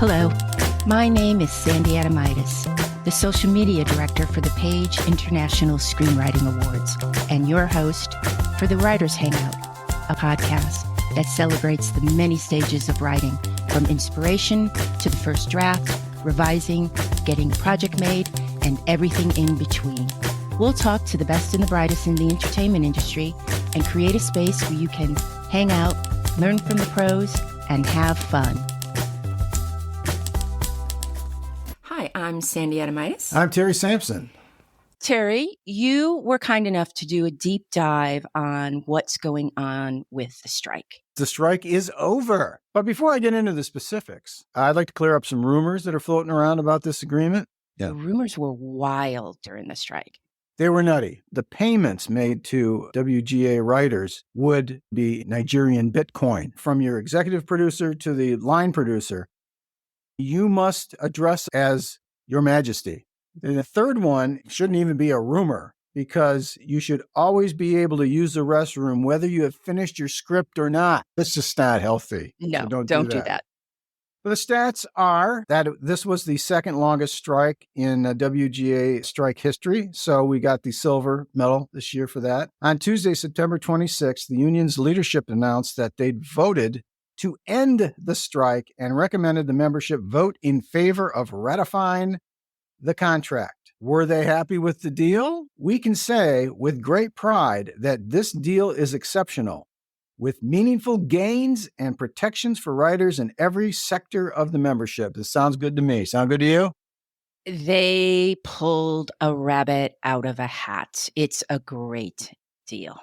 Hello, my name is Sandy Adomaitis, the social media director for the Page International Screenwriting Awards, and your host for the Writers Hangout, a podcast that celebrates the many stages of writing, from inspiration to the first draft, revising, getting a project made, and everything in between. We'll talk to the best and the brightest in the entertainment industry and create a space where you can hang out, learn from the pros, and have fun. Hi, I'm Sandy Adomaitis. I'm Terry Sampson. Terry, you were kind enough to do a deep dive on what's going on with the strike. The strike is over. But before I get into the specifics, I'd like to clear up some rumors that are floating around about this agreement. Yeah. The rumors were wild during the strike. They were nutty. The payments made to WGA writers would be Nigerian Bitcoin. From your executive producer to the line producer, you must address as Your Majesty. And the third one shouldn't even be a rumor, because you should always be able to use the restroom whether you have finished your script or not. It's just not healthy. No, so don't do that. But the stats are that this was the second longest strike in WGA strike history. So we got the silver medal this year for that. On Tuesday, September 26th, the union's leadership announced that they'd voted to end the strike and recommended the membership vote in favor of ratifying the contract. Were they happy with the deal? We can say with great pride that this deal is exceptional, with meaningful gains and protections for writers in every sector of the membership. This sounds good to me. Sound good to you? They pulled a rabbit out of a hat. It's a great deal.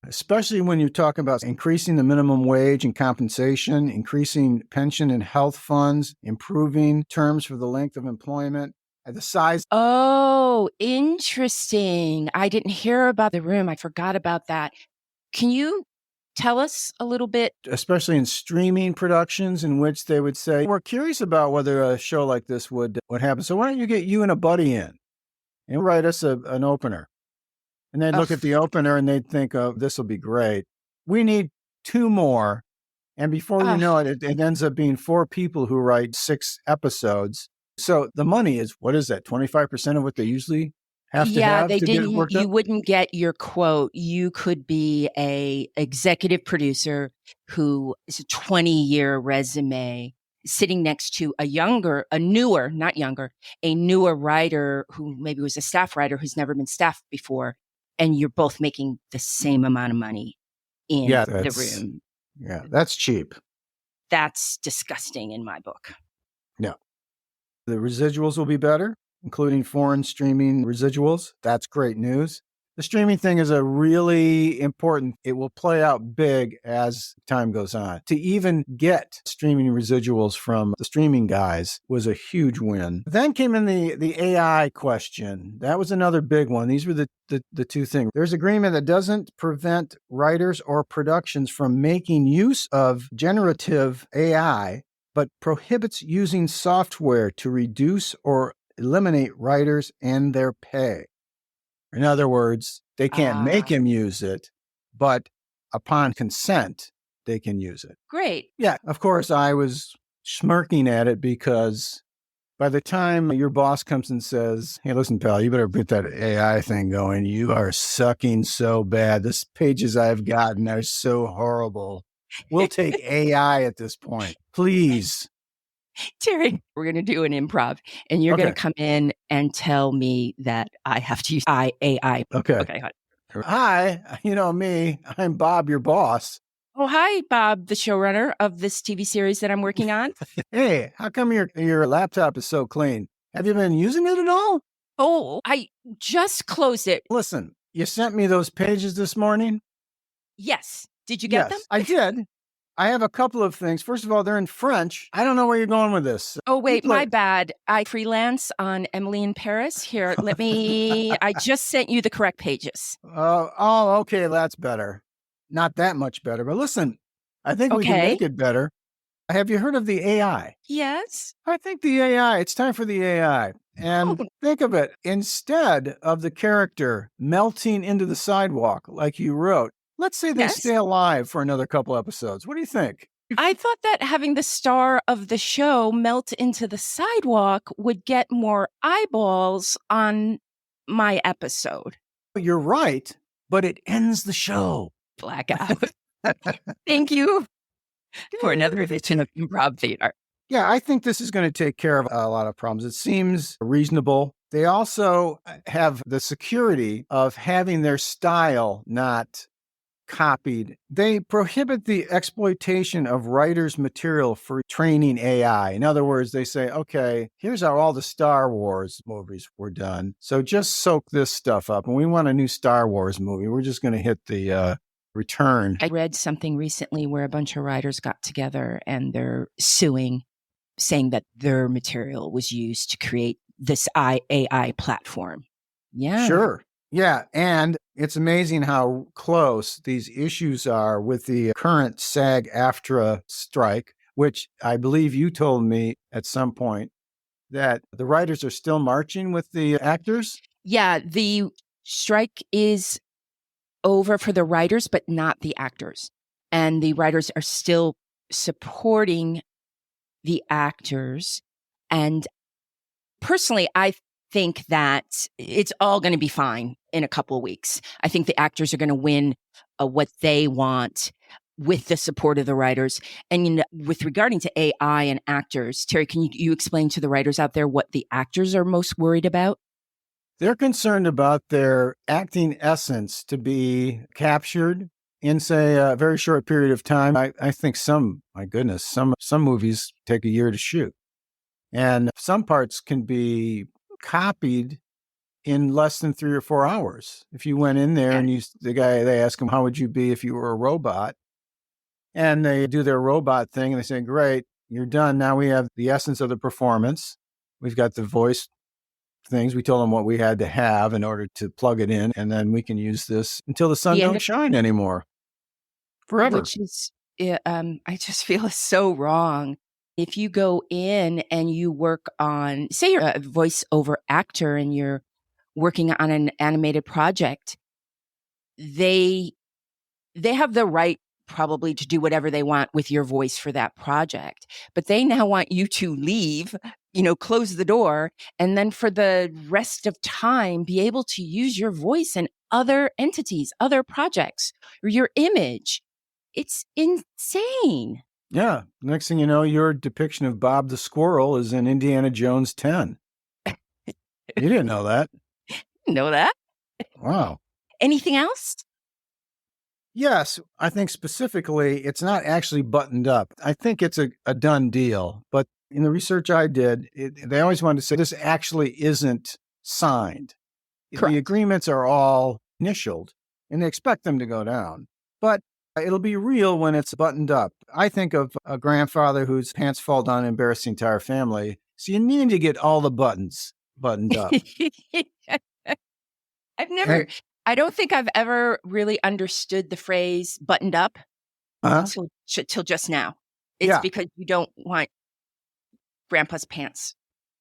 Especially when you're talking about increasing the minimum wage and compensation, increasing pension and health funds, improving terms for the length of employment, the size. Oh, interesting. I didn't hear about the room. I forgot about that. Can you tell us a little bit? Especially in streaming productions in which they would say, we're curious about whether a show like this would happen. So why don't you get you and a buddy in and write us an opener? And they'd look at the opener and they'd think, oh, this will be great. We need 2 more. And before you know it, it ends up being 4 people who write 6 episodes. So the money is, what is that, 25% of what they usually have to have to get it worked up? You wouldn't get your quote. You could be a executive producer who is a 20-year resume sitting next to a newer writer who maybe was a staff writer who's never been staffed before. And you're both making the same amount of money in the room. Yeah, that's cheap. That's disgusting in my book. Yeah. The residuals will be better, including foreign streaming residuals. That's great news. The streaming thing is a really important, it will play out big as time goes on. To even get streaming residuals from the streaming guys was a huge win. Then came in the AI question. That was another big one. These were the 2 things. There's agreement that doesn't prevent writers or productions from making use of generative AI, but prohibits using software to reduce or eliminate writers and their pay. In other words, they can't make him use it, but upon consent, they can use it. Great. Yeah, of course, I was smirking at it because by the time your boss comes and says, hey, listen, pal, you better get that AI thing going. You are sucking so bad. The pages I've gotten are so horrible. We'll take AI at this point. Please. Terry, we're going to do an improv, and you're going to come in and tell me that I have to use AI. Okay. Hi, you know me. I'm Bob, your boss. Oh, hi, Bob, the showrunner of this TV series that I'm working on. Hey, how come your laptop is so clean? Have you been using it at all? Oh, I just closed it. Listen, you sent me those pages this morning? Yes. Did you get them? I did. I have a couple of things. First of all, they're in French. I don't know where you're going with this. Oh, wait, my bad. I freelance on Emily in Paris. Here, I just sent you the correct pages. Okay, that's better. Not that much better, but listen, I think we can make it better. Have you heard of the AI? Yes. I think the AI, it's time for the AI. And think of it, instead of the character melting into the sidewalk like you wrote, let's say they stay alive for another couple episodes. What do you think? I thought that having the star of the show melt into the sidewalk would get more eyeballs on my episode. You're right, but it ends the show. Blackout. Thank you for another edition of Improv Theater. Yeah, I think this is going to take care of a lot of problems. It seems reasonable. They also have the security of having their style not copied. They prohibit the exploitation of writers' material for training AI. In other words, they say, okay, here's how all the Star Wars movies were done. So just soak this stuff up. And we want a new Star Wars movie. We're just going to hit the return. I read something recently where a bunch of writers got together and they're suing, saying that their material was used to create this AI platform. Yeah. Sure. Yeah. And it's amazing how close these issues are with the current SAG-AFTRA strike, which I believe you told me at some point that the writers are still marching with the actors. Yeah. The strike is over for the writers, but not the actors. And the writers are still supporting the actors. And personally, I think that it's all going to be fine in a couple of weeks. I think the actors are going to win what they want with the support of the writers. And with regarding to AI and actors, Terry, can you explain to the writers out there what the actors are most worried about? They're concerned about their acting essence to be captured in, say, a very short period of time. I think some movies take a year to shoot. And some parts can be copied in less than 3 or 4 hours. If you went in there and they ask him, how would you be if you were a robot? And they do their robot thing and they say, great, you're done. Now we have the essence of the performance. We've got the voice things. We told them what we had to have in order to plug it in. And then we can use this until the sun don't shine anymore. Forever. Which is, I just feel is so wrong. If you go in and you work on, say you're a voiceover actor and you're working on an animated project, they have the right probably to do whatever they want with your voice for that project. But they now want you to leave, close the door, and then for the rest of time, be able to use your voice in other entities, other projects, or your image. It's insane. Yeah. Next thing you know, your depiction of Bob the Squirrel is in Indiana Jones 10. You didn't know that. Know that? Wow. Anything else? Yes. I think specifically, it's not actually buttoned up. I think it's a done deal. But in the research I did, they always wanted to say this actually isn't signed. Correct. The agreements are all initialed, and they expect them to go down. But it'll be real when it's buttoned up. I think of a grandfather whose pants fall down and embarrass the entire family. So you need to get all the buttons buttoned up. I don't think I've ever really understood the phrase buttoned up till just now. It's because you don't want grandpa's pants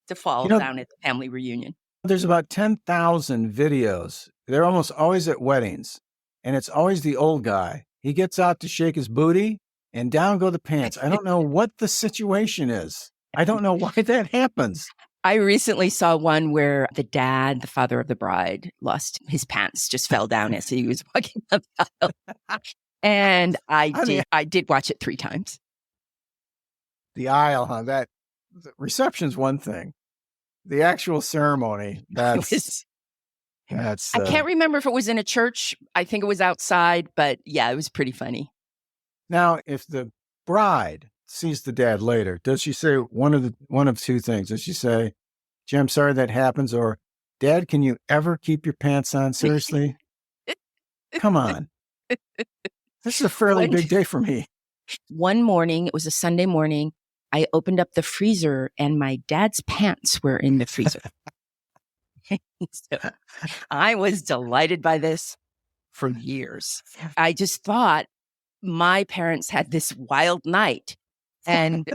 to fall down at the family reunion. There's about 10,000 videos. They're almost always at weddings, and it's always the old guy. He gets out to shake his booty, and down go the pants. I don't know what the situation is. I don't know why that happens. I recently saw one where the dad, the father of the bride, lost his pants, just fell down as he was walking up the aisle. And I did watch it 3 times. The aisle, huh? The reception's one thing. The actual ceremony, that's... I can't remember if it was in a church. I think it was outside, but yeah, it was pretty funny. Now, if the bride sees the dad later, does she say one of 2 things? Does she say, "Gee, I'm sorry that happens," or "Dad, can you ever keep your pants on? Seriously? Come on. This is a fairly big day for me." One morning, it was a Sunday morning, I opened up the freezer and my dad's pants were in the freezer. So I was delighted by this for years. I just thought my parents had this wild night, and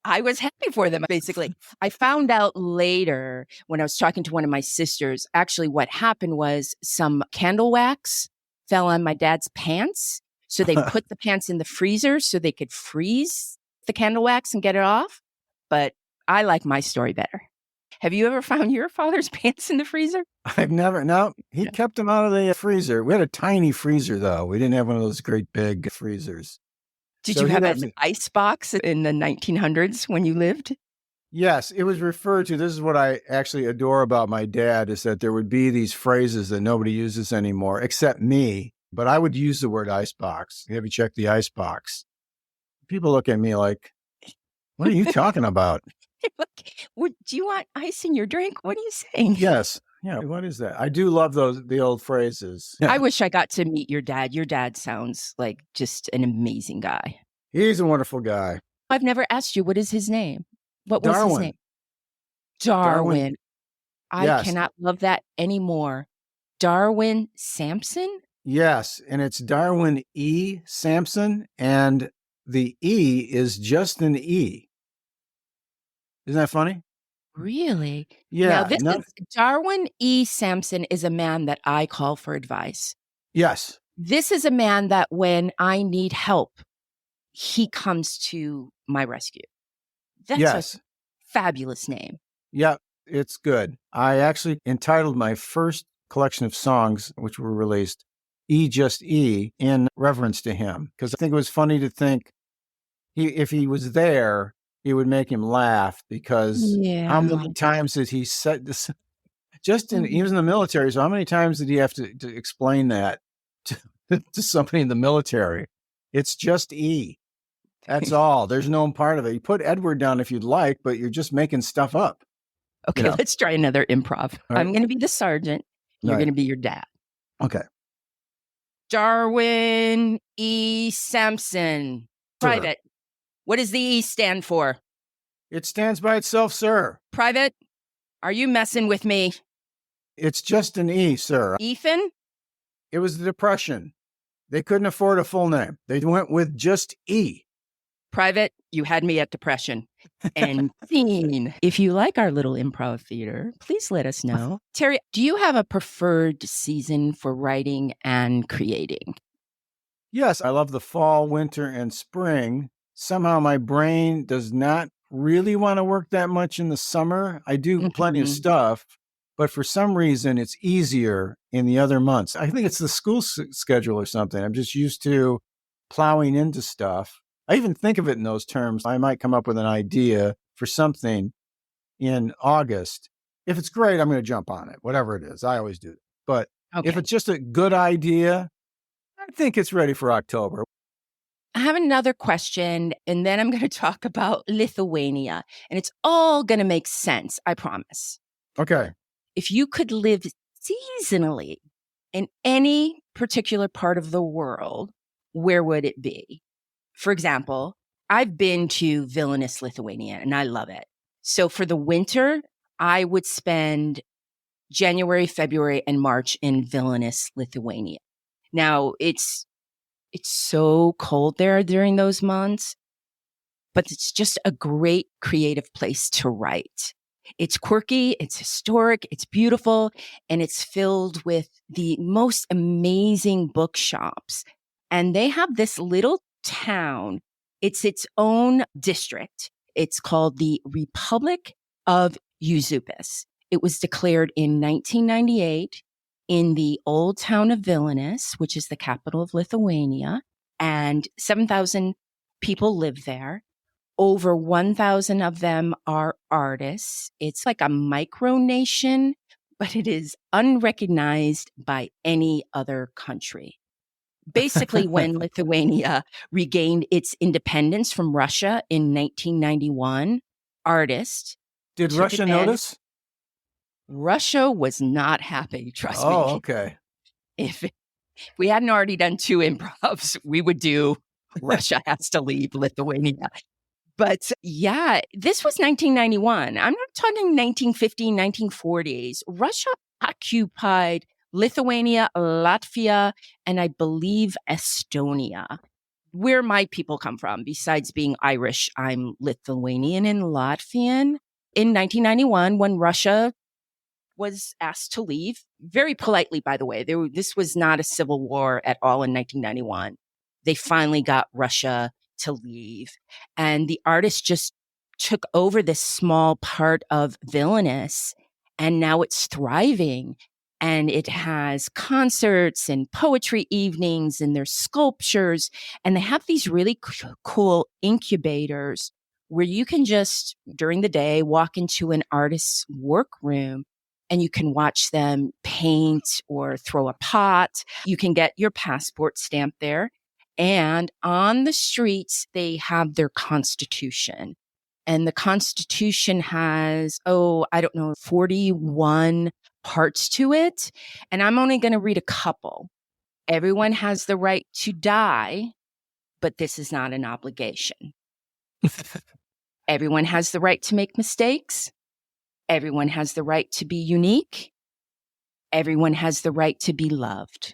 I was happy for them, basically. I found out later when I was talking to one of my sisters, actually what happened was some candle wax fell on my dad's pants. So they put the pants in the freezer so they could freeze the candle wax and get it off. But I like my story better. Have you ever found your father's pants in the freezer? I've never, no, he kept them out of the freezer. We had a tiny freezer, though. We didn't have one of those great big freezers. Did So you he have let an me- ice box in the 1900s when you lived? Yes, it was referred to. This is what I actually adore about my dad, is that there would be these phrases that nobody uses anymore, except me. But I would use the word icebox. Have you checked the icebox? People look at me like, what are you talking about? Do you want ice in your drink? What are you saying? Yes. Yeah. What is that? I do love the old phrases. Yeah. I wish I got to meet your dad. Your dad sounds like just an amazing guy. He's a wonderful guy. I've never asked you, what is his name? What was his Darwin. name? Darwin. I Yes. cannot love that anymore. Darwin Sampson? Yes. And it's Darwin E. Sampson. And the E is just an E. Isn't that funny? Really? Yeah. Now, Darwin E. Sampson is a man that I call for advice. Yes. This is a man that when I need help, he comes to my rescue. That's Yes. a fabulous name. Yeah, it's good. I actually entitled my first collection of songs, which were released, E Just E, in reverence to him. Because I think it was funny to think if he was there, it would make him laugh, because how many times did he said this? He was in the military, so how many times did he have to explain that to somebody in the military? It's just E. That's all. There's no part of it. You put Edward down if you'd like, but you're just making stuff up. Okay, let's try another improv. Right. I'm going to be the sergeant. You're going to be your dad. Okay. Darwin E. Sampson. Private. What does the E stand for? It stands by itself, sir. Private, are you messing with me? It's just an E, sir. Ethan? It was the Depression. They couldn't afford a full name. They went with just E. Private, you had me at depression. And scene. If you like our little improv theater, please let us know. Terry, do you have a preferred season for writing and creating? Yes, I love the fall, winter, and spring. Somehow my brain does not really want to work that much in the summer. I do plenty of stuff, but for some reason it's easier in the other months. I think it's the school schedule or something. I'm just used to plowing into stuff. I even think of it in those terms. I might come up with an idea for something in August. If it's great, I'm going to jump on it, whatever it is. I always do. But if it's just a good idea, I think it's ready for October. I have another question, and then I'm going to talk about Lithuania, and it's all going to make sense, I promise. Okay. If you could live seasonally in any particular part of the world, where would it be? For example, I've been to Vilnius, Lithuania, and I love it. So for the winter, I would spend January, February, and March in Vilnius, Lithuania. Now, it's so cold there during those months, but it's just a great creative place to write. It's quirky, it's historic, it's beautiful, and it's filled with the most amazing bookshops. And they have this little town. It's its own district. It's called the Republic of Uzupis. It was declared in 1998 in the old town of Vilnius, which is the capital of Lithuania, and 7,000 people live there. Over 1,000 of them are artists. It's like a micronation, but it is unrecognized by any other country. Basically, when Lithuania regained its independence from Russia in 1991, artists... Did Russia notice? Russia was not happy, trust me. Oh, okay. If we hadn't already done 2 improvs, we would do Russia has to leave Lithuania. But yeah, this was 1991. I'm not talking 1950s, 1940s. Russia occupied Lithuania, Latvia, and I believe Estonia. Where my people come from, besides being Irish, I'm Lithuanian and Latvian. In 1991, when Russia was asked to leave, very politely, by the way, this was not a civil war at all in 1991. they finally got Russia to leave. And the artist just took over this small part of Vilnius, and now it's thriving. And it has concerts and poetry evenings, and there's sculptures. And they have these really cool incubators where you can just, during the day, walk into an artist's workroom and you can watch them paint or throw a pot. You can get your passport stamped there. And on the streets, they have their constitution. And the Constitution has, 41 parts to it. And I'm only going to read a couple. Everyone has the right to die, but this is not an obligation. Everyone has the right to make mistakes. Everyone has the right to be unique. Everyone has the right to be loved.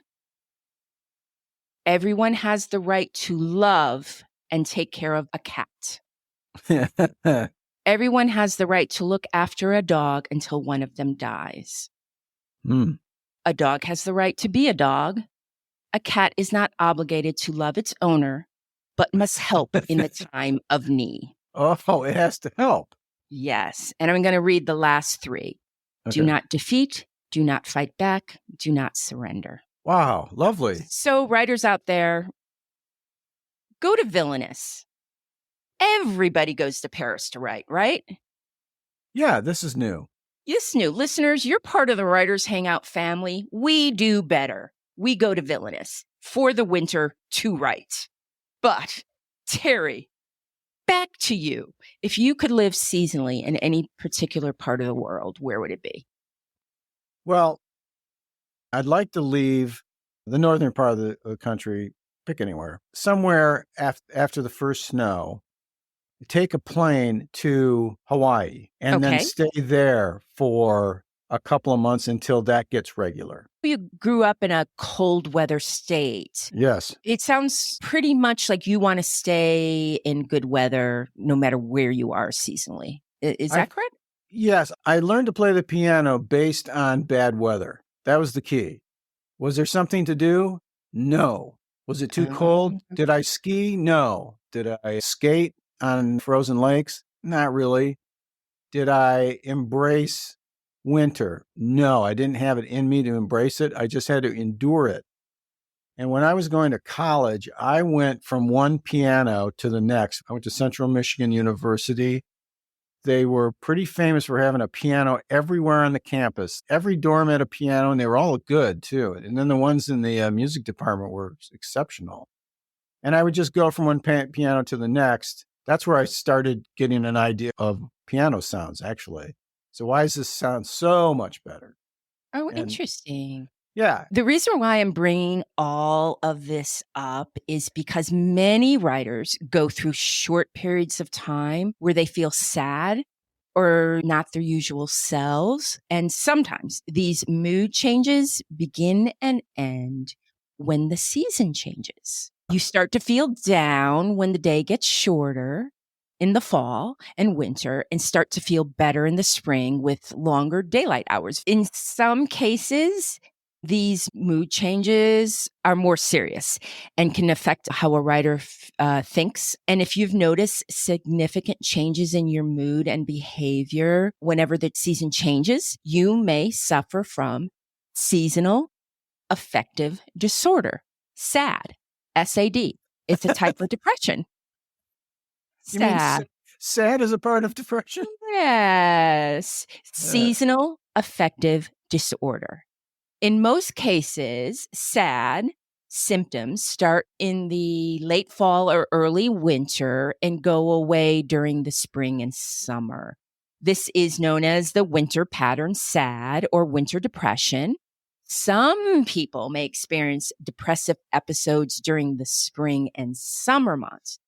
Everyone has the right to love and take care of a cat. Everyone has the right to look after a dog until one of them dies. A dog has the right to be a dog. A cat is not obligated to love its owner, but must help in the time of need. Oh, it has to help. Yes. And I'm going to read the last three. Okay. Do not defeat, do not fight back, do not surrender. Wow, lovely. So writers out there, go to Vilnius. Everybody goes to Paris to write, right? Yeah, this is new. This is new. Listeners, you're part of the Writers Hangout family. We do better. We go to Vilnius for the winter to write. But, Terry, back to you. If you could live seasonally in any particular part of the world, where would it be? Well, I'd like to leave the northern part of the country, pick anywhere, somewhere after the first snow, take a plane to Hawaii and then stay there for a couple of months until that gets regular. You grew up in a cold weather state. Yes. It sounds pretty much like you want to stay in good weather no matter where you are seasonally. Is that correct? Yes. I learned to play the piano based on bad weather. That was the key. Was there something to do? No. Was it too cold? Did I ski? No. Did I skate on frozen lakes? Not really. Did I embrace winter? No, I didn't have it in me to embrace it. I just had to endure it. And when I was going to college, I went from one piano to the next. I went to Central Michigan University. They were pretty famous for having a piano everywhere on the campus. Every dorm had a piano, and they were all good, too. And then the ones in the music department were exceptional. And I would just go from one piano to the next. That's where I started getting an idea of piano sounds, actually. So why does this sound so much better? Oh, interesting. Yeah. The reason why I'm bringing all of this up is because many writers go through short periods of time where they feel sad or not their usual selves. And sometimes these mood changes begin and end when the season changes. You start to feel down when the day gets shorter in the fall and winter and start to feel better in the spring with longer daylight hours. In some cases, these mood changes are more serious and can affect how a writer thinks. And if you've noticed significant changes in your mood and behavior whenever the season changes, you may suffer from seasonal affective disorder, SAD, S.A.D. It's a type of depression. You mean sad is a part of depression? Yes. Seasonal affective disorder. In most cases, SAD symptoms start in the late fall or early winter and go away during the spring and summer. This is known as the winter pattern SAD or winter depression. Some people may experience depressive episodes during the spring and summer months.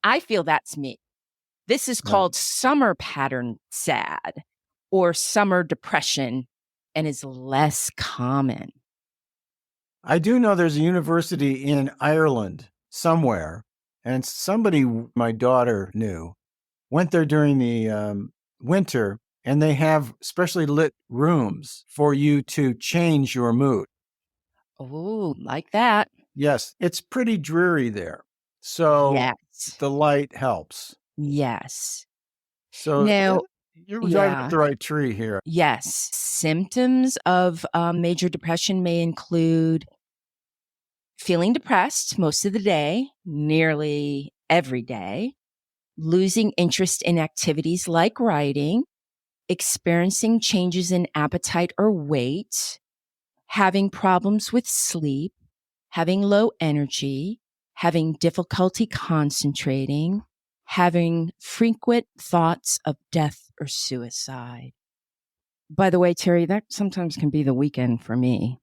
I feel that's me. This is called summer pattern SAD or summer depression and is less common. I do know there's a university in Ireland somewhere, and somebody my daughter knew went there during the winter, and they have specially lit rooms for you to change your mood. Oh, like that. Yes, it's pretty dreary there. So Yes. the light helps. Yes. So Now, you're driving up yeah. the right tree here. Yes. Symptoms of major depression may include feeling depressed most of the day, nearly every day, losing interest in activities like writing, experiencing changes in appetite or weight, having problems with sleep, having low energy, having difficulty concentrating, having frequent thoughts of death or suicide. By the way, Terry, that sometimes can be the weekend for me.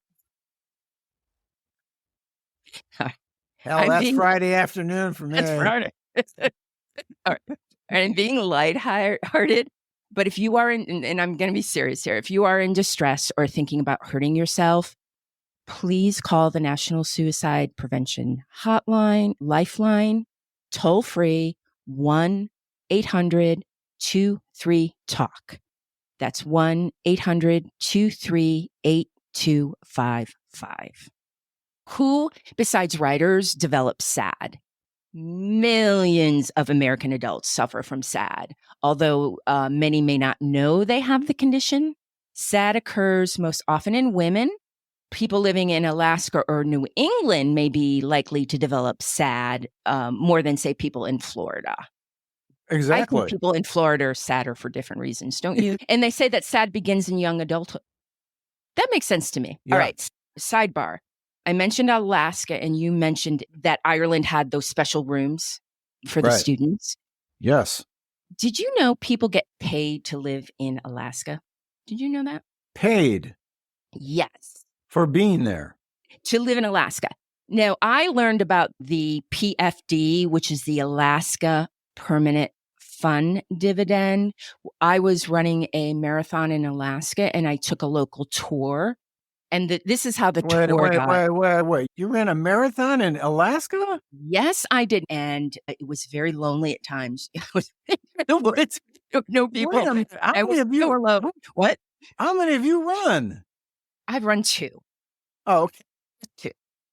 Hell, that's Friday afternoon for me. That's Friday. All right. And being lighthearted. But if you are in, and I'm going to be serious here, if you are in distress or thinking about hurting yourself, please call the National Suicide Prevention Hotline, Lifeline, toll free 1-800-23-TALK. That's 1-800-23-8255. Who, besides writers, develops S.A.D? Millions of American adults suffer from S.A.D. Although many may not know they have the condition, S.A.D occurs most often in women. People living in Alaska or New England may be likely to develop S.A.D more than, say, people in Florida. Exactly. I think people in Florida are sadder for different reasons, don't you? And they say that S.A.D begins in young adulthood. That makes sense to me. Yeah. All right. Sidebar. I mentioned Alaska, and you mentioned that Ireland had those special rooms for the students. Yes. Did you know people get paid to live in Alaska? Did you know that? Paid? Yes. For being there. To live in Alaska. Now, I learned about the PFD, which is the Alaska Permanent Fund Dividend. I was running a marathon in Alaska, and I took a local tour. And this is how the tour got. Wait. You ran a marathon in Alaska? Yes, I did. And it was very lonely at times. It was no people. I was so alone. What? How many have you run? I've run 2. Oh, okay. 2.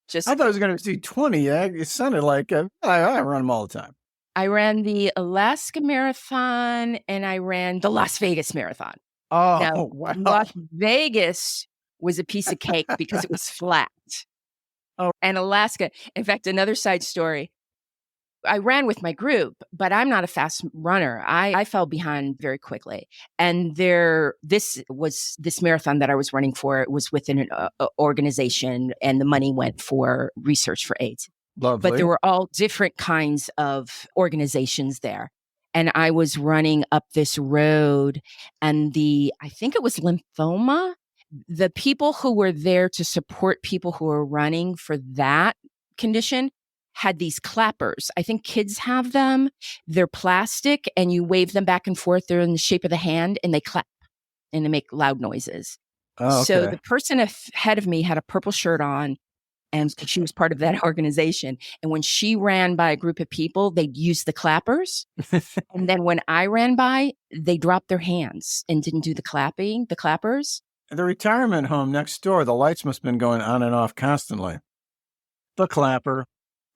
Just I thought I was going to see 20. It sounded like I run them all the time. I ran the Alaska Marathon and I ran the Las Vegas Marathon. Oh, now, wow. Las Vegas was a piece of cake because it was flat. Oh. And Alaska, in fact, another side story, I ran with my group, but I'm not a fast runner. I fell behind very quickly. And this marathon that I was running for, it was within an organization, and the money went for research for AIDS. Lovely. But there were all different kinds of organizations there. And I was running up this road, and I think it was lymphoma. The people who were there to support people who were running for that condition had these clappers. I think kids have them. They're plastic, and you wave them back and forth. They're in the shape of the hand, and they clap, and they make loud noises. Oh, okay. So the person ahead of me had a purple shirt on, and she was part of that organization. And when she ran by a group of people, they'd use the clappers. And then when I ran by, they dropped their hands and didn't do the clappers. The retirement home next door, the lights must have been going on and off constantly. The clapper.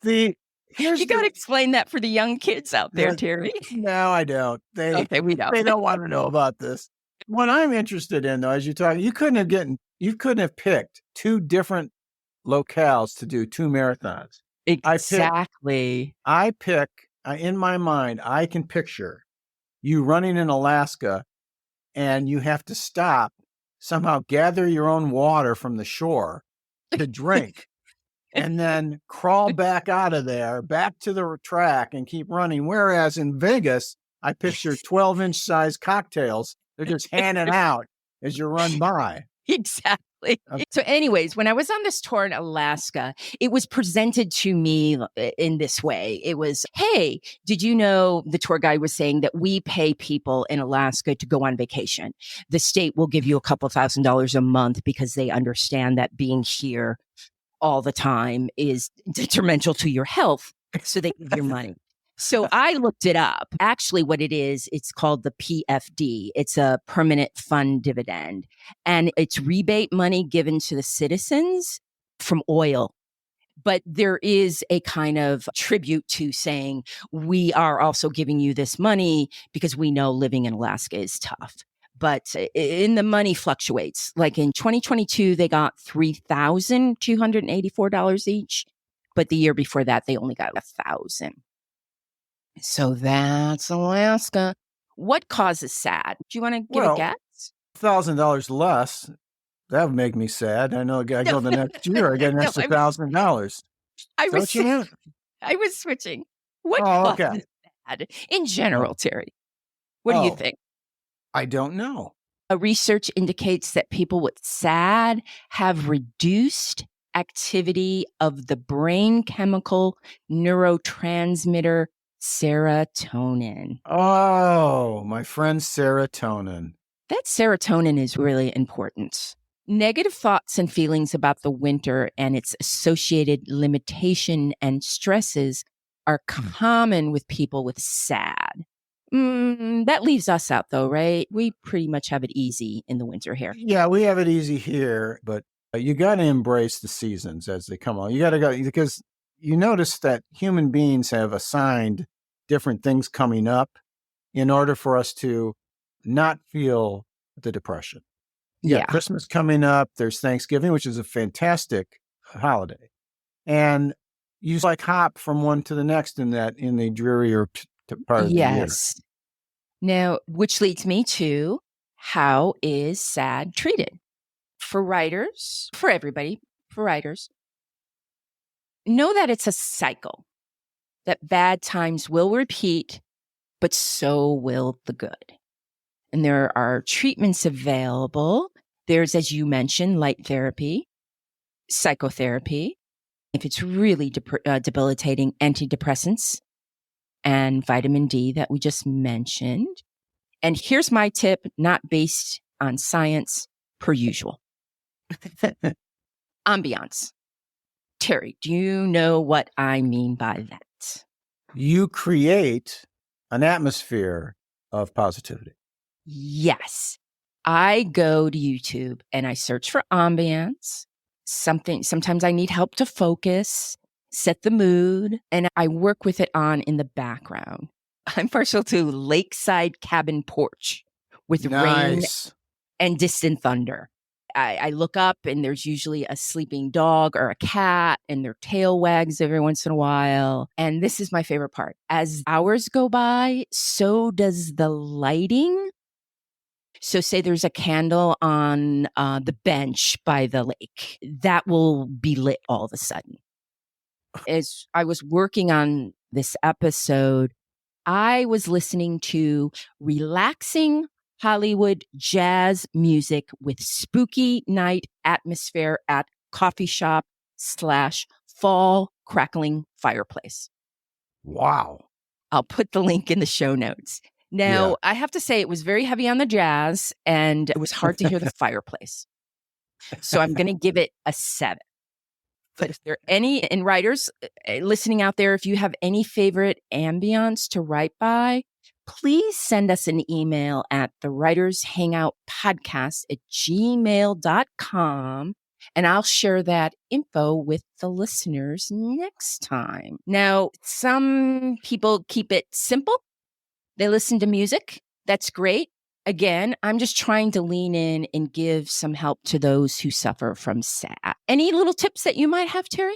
You got to explain that for the young kids out there, Terry. No, I don't. We don't. They don't want to know about this. What I'm interested in, though, as you're talking, you couldn't have picked 2 different locales to do 2 marathons. Exactly. In my mind, I can picture you running in Alaska, and you have to stop, somehow gather your own water from the shore to drink. And then crawl back out of there, back to the track, and keep running. Whereas in Vegas, I picture 12-inch size cocktails. They're just handing out as you run by. Exactly. Okay. So anyways, when I was on this tour in Alaska, it was presented to me in this way. It was, hey, did you know, the tour guide was saying that we pay people in Alaska to go on vacation. The state will give you a couple $1,000s a month because they understand that being here all the time is detrimental to your health. So they give you money. So I looked it up. Actually, what it is, it's called the PFD. It's a permanent fund dividend. And it's rebate money given to the citizens from oil. But there is a kind of tribute to saying, we are also giving you this money because we know living in Alaska is tough. But in the money fluctuates. Like in 2022, they got $3,284 each. But the year before that, they only got $1,000. So that's Alaska. What causes SAD? Do you want to give a guess? $1,000 less. That would make me sad. I know I go the next year, I get an extra $1,000. I was switching. What causes SAD in general, Terry? What do you think? I don't know. Research indicates that people with SAD have reduced activity of the brain chemical neurotransmitter serotonin. Oh, my friend serotonin. That serotonin is really important. Negative thoughts and feelings about the winter and its associated limitation and stresses are common with people with SAD. That leaves us out, though, right? We pretty much have it easy in the winter here. Yeah, we have it easy here, but you got to embrace the seasons as they come on. You got to go, because you notice that human beings have assigned different things coming up in order for us to not feel the depression. Yeah, Christmas coming up. There's Thanksgiving, which is a fantastic holiday. And you like hop from one to the next in the drearier part of the year. Yes. Now, which leads me to, how is SAD treated? For writers, for everybody, for writers, know that it's a cycle, that bad times will repeat, but so will the good. And there are treatments available. There's, as you mentioned, light therapy, psychotherapy. If it's really debilitating, antidepressants, and vitamin D that we just mentioned. And here's my tip, not based on science, per usual. Ambiance. Terry, do you know what I mean by that? You create an atmosphere of positivity. Yes. I go to YouTube and I search for ambience. Sometimes I need help to focus, set the mood, and I work with it on in the background. I'm partial to lakeside cabin porch with rain and distant thunder. I look up and there's usually a sleeping dog or a cat and their tail wags every once in a while. And this is my favorite part. As hours go by, so does the lighting. So say there's a candle on the bench by the lake. That will be lit all of a sudden. As I was working on this episode, I was listening to relaxing Hollywood jazz music with spooky night atmosphere at coffee shop / fall crackling fireplace. Wow. I'll put the link in the show notes. Now, I have to say it was very heavy on the jazz and it was hard to hear the fireplace. So I'm going to give it a 7. But if there are any, and writers listening out there, if you have any favorite ambience to write by, please send us an email at thewritershangoutpodcast@gmail.com, and I'll share that info with the listeners next time. Now, some people keep it simple. They listen to music. That's great. Again, I'm just trying to lean in and give some help to those who suffer from SAD. Any little tips that you might have, Terry?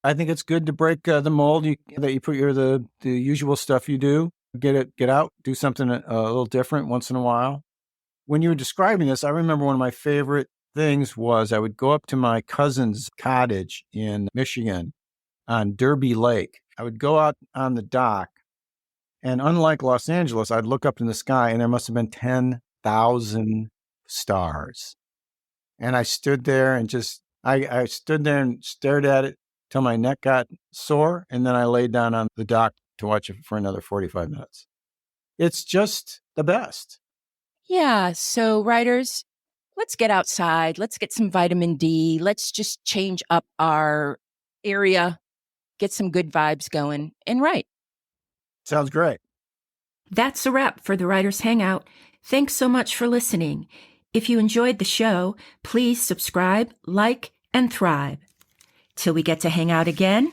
I think it's good to break the mold that you put the usual stuff you do. Get out, do something a little different once in a while. When you were describing this, I remember one of my favorite things was I would go up to my cousin's cottage in Michigan on Derby Lake. I would go out on the dock. And unlike Los Angeles, I'd look up in the sky and there must have been 10,000 stars. And I stood there and I stood there and stared at it till my neck got sore. And then I laid down on the dock to watch it for another 45 minutes. It's just the best. Yeah. So writers, let's get outside. Let's get some vitamin D. Let's just change up our area, get some good vibes going and write. Sounds great. That's a wrap for the Writers Hangout. Thanks so much for listening. If you enjoyed the show, please subscribe, like, and thrive. Till we get to hang out again,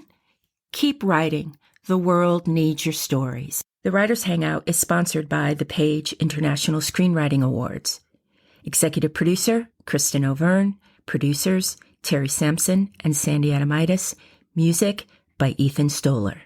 keep writing. The world needs your stories. The Writers Hangout is sponsored by the Page International Screenwriting Awards. Executive producer, Kristin Overn. Producers, Terry Sampson and Sandy Adomaitis. Music by Ethan Stoller.